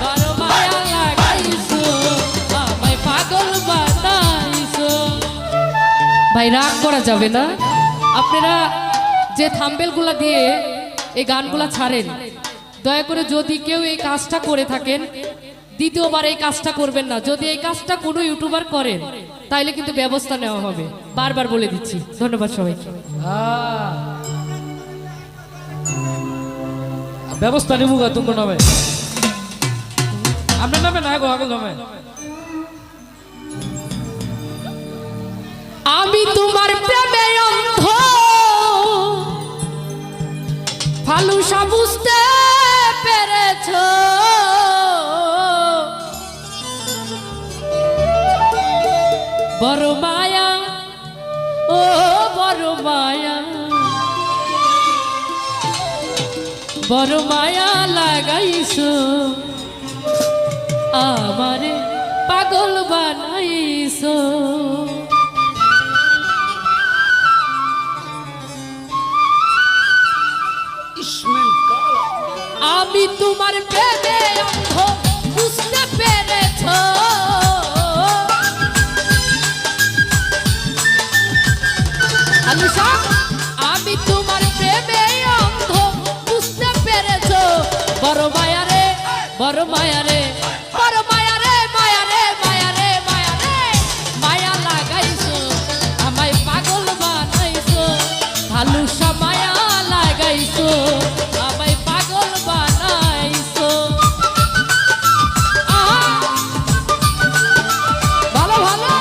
বড় মায়া লাগাইছো আমায় পাগল বানাইছো। ভাই রাগ করা যাবে না, আপনারা যে থাম্বেলগুলা দিয়ে এই গানগুলা ছাড়েন, দয়া করে যদি কেউ এই কাজটা করে থাকেন দ্বিতীয়বার এই কাজটা করবেন না। যদি এই কাজটা কোনো ইউটিউবার করেন তাইলে কিন্তু ব্যবস্থা নেওয়া হবে, বারবার বলে দিচ্ছি। ধন্যবাদ সবাইকে। ব্যবস্থা নেবো তোমার নামে, আপনার নামে না গো, আগল নামে। আমি তোমার প্রেমে অন্ধ ফালুসা বুঝতে পেরেছ, বড় মায়া ও বড় মায়া, বড় মায়া লাগাইছো আমারে পাগল বানাইছো। আমি তোমার প্রেমে অন্ধ বুঝতে পেরেছ, আমি তোমার প্রেমে অন্ধ বুঝতে পেরেছ, বড় মায়া রে বড় মায়া রে বড় মায়া রে মায়া রে মায়া রে মায়া রে মায়া লাগাইছো আমায় পাগল বানাইছো, ভালুসা মায়া লাগাইছো আমায় পাগল বানাইছো। ভালো ভালো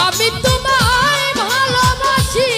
আমি তোমায় ভালোবাসি,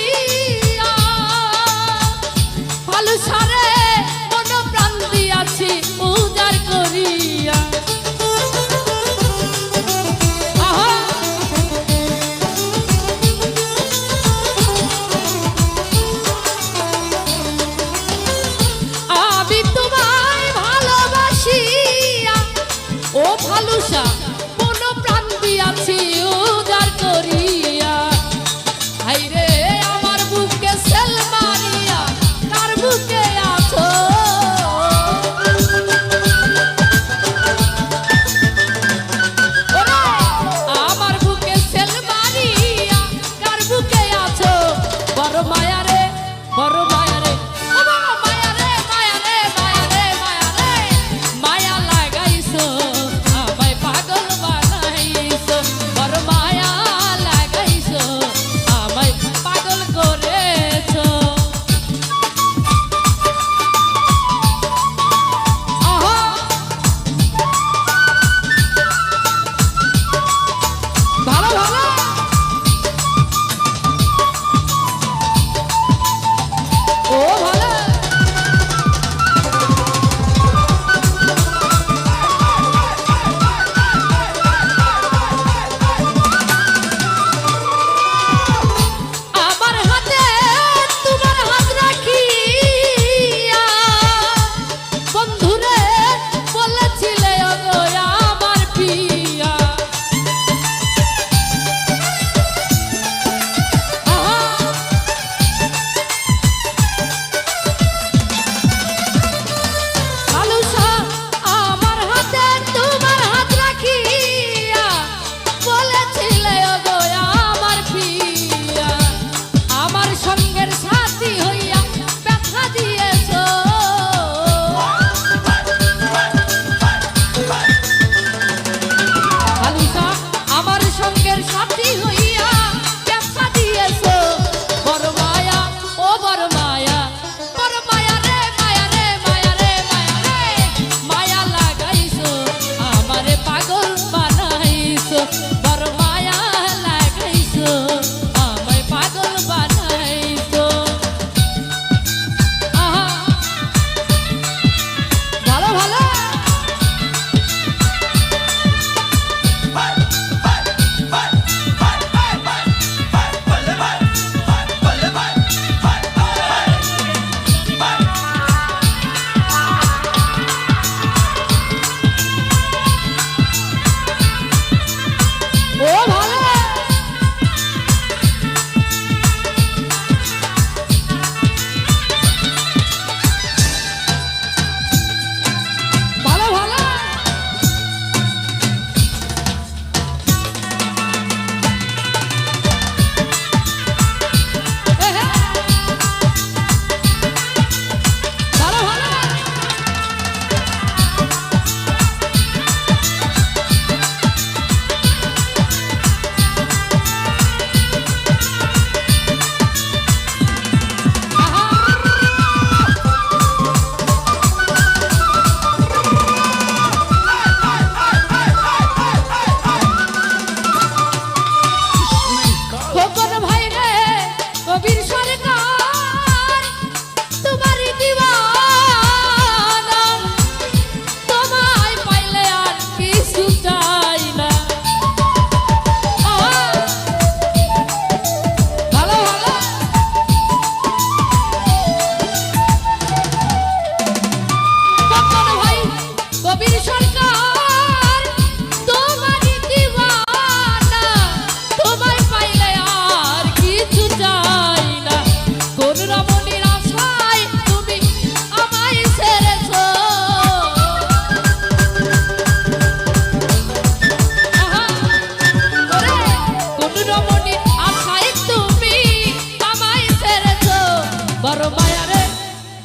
বড় মায়া রে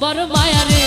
বড় মায়া রে